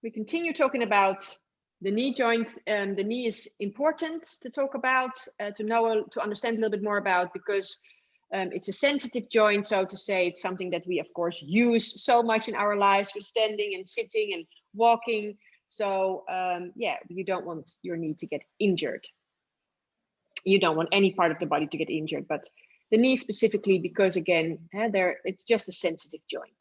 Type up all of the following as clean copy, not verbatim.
we continue talking about the knee joint. The knee is important to talk about, to understand a little bit more about, because it's a sensitive joint, so to say. It's something that we, of course, use so much in our lives. We're standing and sitting and walking. So yeah, you don't want your knee to get injured. You don't want any part of the body to get injured, but the knee specifically, because again, it's just a sensitive joint.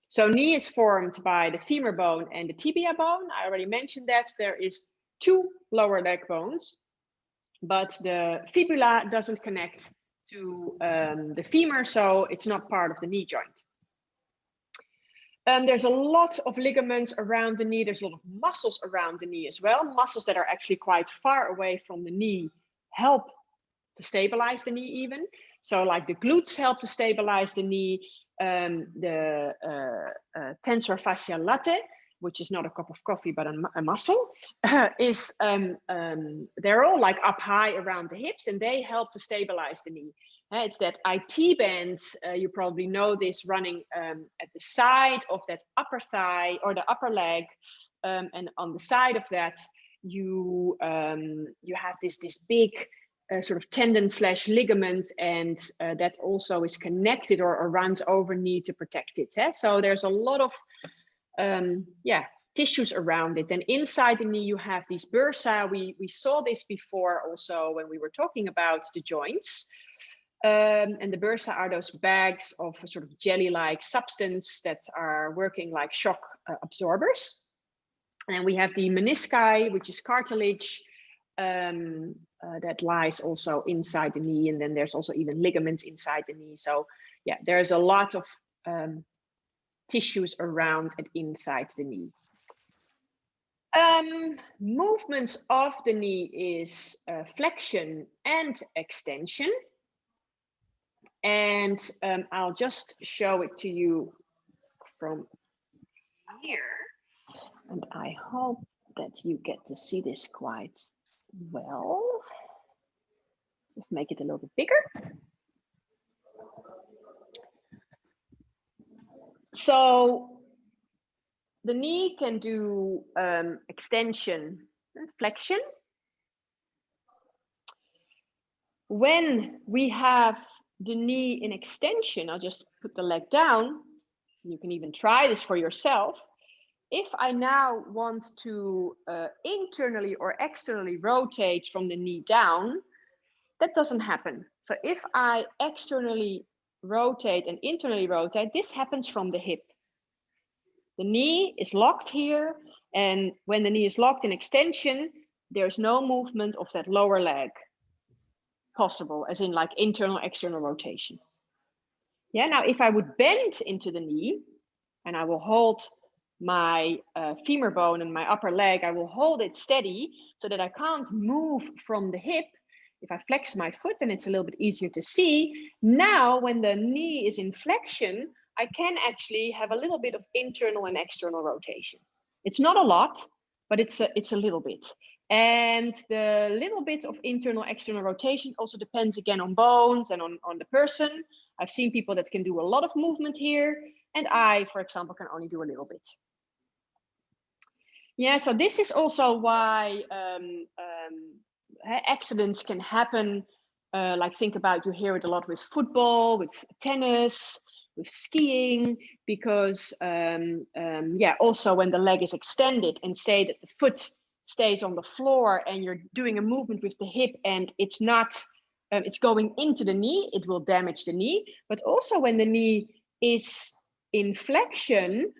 So knee is formed by the femur bone and the tibia bone. I already mentioned that. There is 2 lower leg bones, but the fibula doesn't connect to the femur, so it's not part of the knee joint. There's a lot of ligaments around the knee. There's a lot of muscles around the knee as well. Muscles that are actually quite far away from the knee help to stabilize the knee even. So like the glutes help to stabilize the knee. The tensor fasciae latae, which is not a cup of coffee, but a muscle, they're all like up high around the hips, and they help to stabilize the knee. It's that IT band, you probably know this, running at the side of that upper thigh or the upper leg, and on the side of that, you have this big sort of tendon / ligament, and that also is connected or runs over knee to protect it. So there's a lot of tissues around it. And inside the knee, you have these bursa. We saw this before also when we were talking about the joints. And the bursa are those bags of a sort of jelly-like substance that are working like shock absorbers. And we have the menisci, which is cartilage, that lies also inside the knee, and then there's also even ligaments inside the knee. So yeah, there's a lot of tissues around and inside the knee. Movements of the knee is flexion and extension, and I'll just show it to you from here, and I hope that you get to see this quite well. Just make it a little bit bigger. So the knee can do extension and flexion. When we have the knee in extension, I'll just put the leg down. You can even try this for yourself. If I now want to internally or externally rotate from the knee down, that doesn't happen. So if I externally rotate and internally rotate, this happens from the hip. The knee is locked here, and when the knee is locked in extension, there's no movement of that lower leg possible, as in like internal, external rotation. Yeah, now if I would bend into the knee, and I will hold my femur bone and my upper leg, I will hold it steady so that I can't move from the hip. If I flex my foot, then it's a little bit easier to see. Now, when the knee is in flexion, I can actually have a little bit of internal and external rotation. It's not a lot, but it's a little bit. And the little bit of internal, external rotation also depends again on bones and on the person. I've seen people that can do a lot of movement here, and I, for example, can only do a little bit. Yeah, so this is also why accidents can happen. Like think about, you hear it a lot with football, with tennis, with skiing, because also when the leg is extended and say that the foot stays on the floor and you're doing a movement with the hip and it's not, it's going into the knee, it will damage the knee. But also when the knee is in flexion,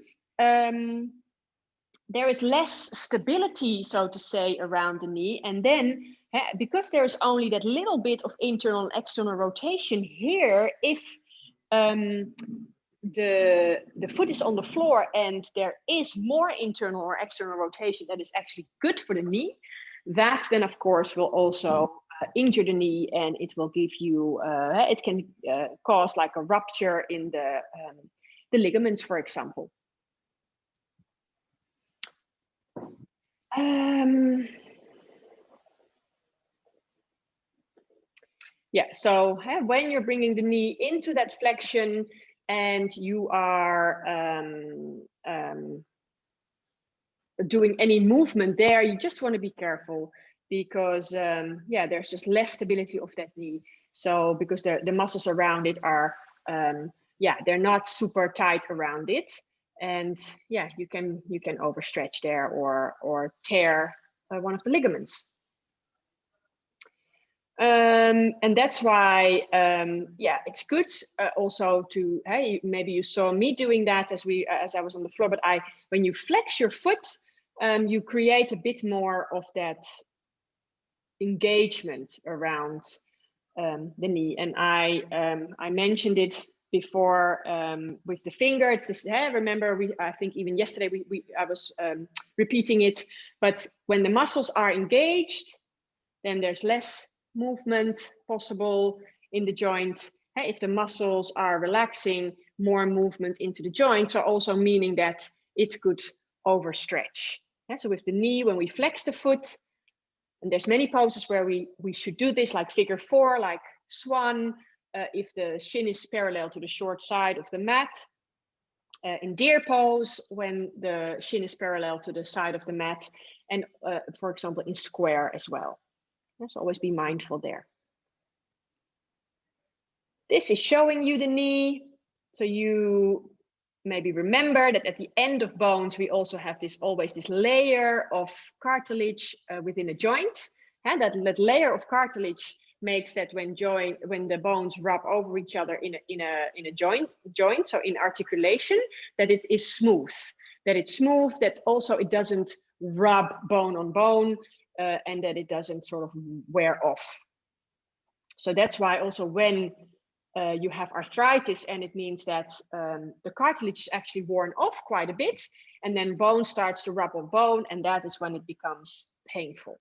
there is less stability, so to say, around the knee. And then because there's only that little bit of internal and external rotation here, if the foot is on the floor and there is more internal or external rotation that is actually good for the knee, that then of course will also injure the knee, and it will give you, it can cause like a rupture in the ligaments, for example. Yeah, so when you're bringing the knee into that flexion and you are doing any movement there, you just want to be careful, because yeah, there's just less stability of that knee. So because the muscles around it are yeah, they're not super tight around it, and yeah, you can overstretch there or tear one of the ligaments. And that's why yeah, it's good also to, hey, maybe you saw me doing that as I was on the floor, but when you flex your foot, you create a bit more of that engagement around the knee. And I mentioned it before with the finger. It's this, remember, I think even yesterday I was repeating it, but when the muscles are engaged, then there's less movement possible in the joint. If the muscles are relaxing, more movement into the joint, so also meaning that it could overstretch. So with the knee, when we flex the foot, and there's many poses where we should do this, like figure 4, like swan, if the shin is parallel to the short side of the mat. In deer pose, when the shin is parallel to the side of the mat, and for example, in square as well. So always be mindful there. This is showing you the knee. So you maybe remember that at the end of bones, we also have always this layer of cartilage within a joint. And that layer of cartilage makes that when the bones rub over each other in a joint, so in articulation, that it is smooth. That it's smooth, that also it doesn't rub bone on bone, and that it doesn't sort of wear off. So that's why also when you have arthritis, and it means that the cartilage is actually worn off quite a bit, and then bone starts to rub on bone, and that is when it becomes painful.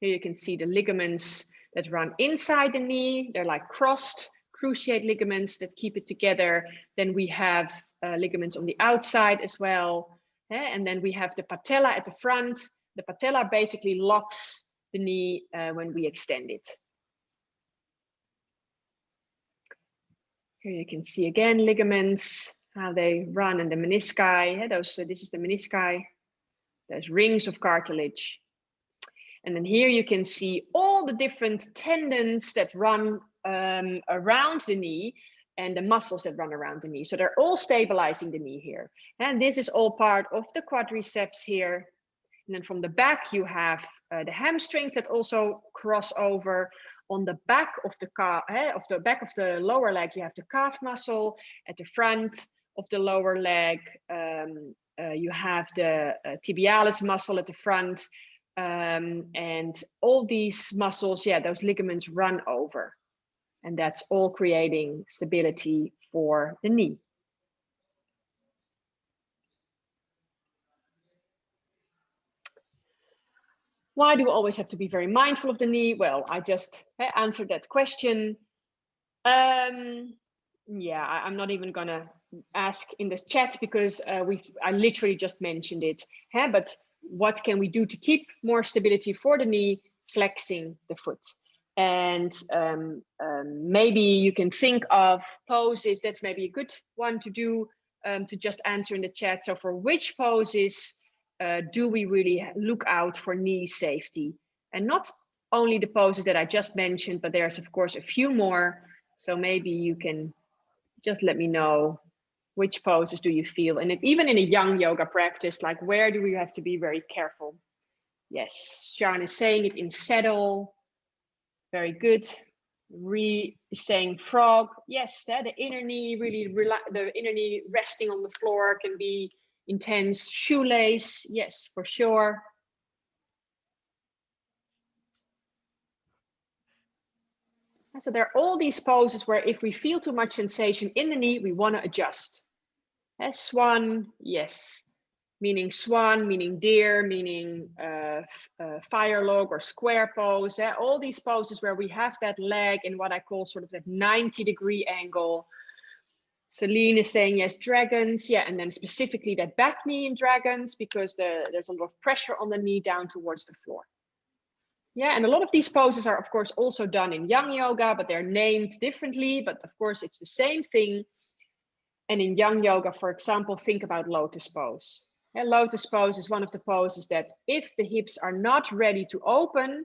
Here you can see the ligaments that run inside the knee. They're like crossed cruciate ligaments that keep it together. Then we have ligaments on the outside as well. And then we have the patella at the front. The patella basically locks the knee when we extend it. Here you can see again ligaments, how they run, and the menisci. This is the menisci. There's rings of cartilage. And then here you can see all the different tendons that run around the knee, and the muscles that run around the knee. So they're all stabilizing the knee here. And this is all part of the quadriceps here. And then from the back, you have the hamstrings that also cross over. On the back of the back of the lower leg, you have the calf muscle. At the front of the lower leg, you have the tibialis muscle at the front. And all these muscles, yeah, those ligaments run over. And that's all creating stability for the knee. Why do we always have to be very mindful of the knee? Well, I just answered that question. Yeah, I'm not even gonna ask in the chat, because I literally just mentioned it. But what can we do to keep more stability for the knee? Flexing the foot. And maybe you can think of poses. That's maybe a good one to do, to just answer in the chat. So for which poses do we really look out for knee safety? And not only the poses that I just mentioned, but there's of course a few more. So maybe you can just let me know which poses do you feel. And even in a young yoga practice, like where do we have to be very careful? Yes, Sharon is saying it in saddle. Very good. Saying frog. Yes, the inner knee, the inner knee resting on the floor can be intense. Shoelace, yes, for sure. And so there are all these poses where if we feel too much sensation in the knee, we want to adjust. Swan, yes. Meaning swan, meaning deer, meaning fire log or square pose. All these poses where we have that leg in what I call sort of that 90-degree angle. Celine is saying yes, dragons. Yeah, and then specifically that back knee in dragons, because there's a lot of pressure on the knee down towards the floor. Yeah, and a lot of these poses are of course also done in Yang Yoga, but they're named differently, but of course it's the same thing. And in Yang Yoga, for example, think about lotus pose. And lotus pose is one of the poses that if the hips are not ready to open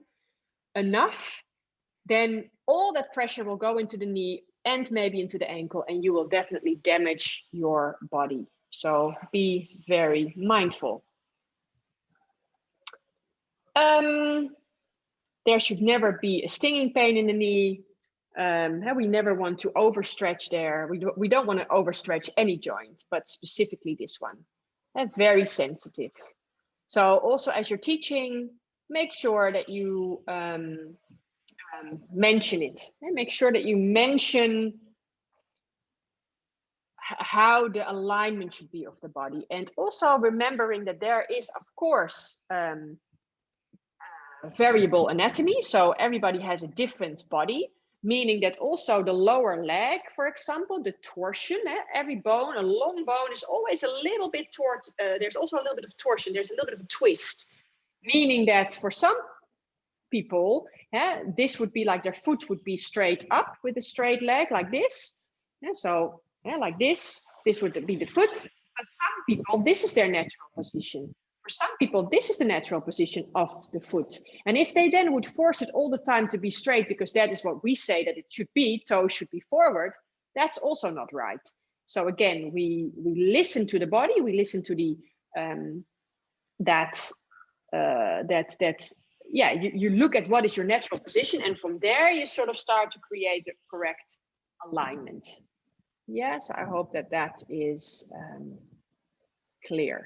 enough, then all that pressure will go into the knee and maybe into the ankle, and you will definitely damage your body. So be very mindful. There should never be a stinging pain in the knee. We never want to overstretch there. We don't want to overstretch any joint, but specifically this one. Very sensitive. So also as you're teaching, make sure that you mention it. And make sure that you mention how the alignment should be of the body. And also remembering that there is, of course, variable anatomy. So everybody has a different body, meaning that also the lower leg, for example, the torsion, every bone, a long bone is always a little bit toward, there's also a little bit of torsion, there's a little bit of a twist, meaning that for some people, this would be like their foot would be straight up with a straight leg like this. So like this would be the foot. But some people, this is their natural position. For some people, this is the natural position of the foot. And if they then would force it all the time to be straight, because that is what we say that it should be, toes should be forward, that's also not right. So again, we listen to the body, we listen to the you look at what is your natural position, and from there you sort of start to create the correct alignment. Yes, I hope that is clear.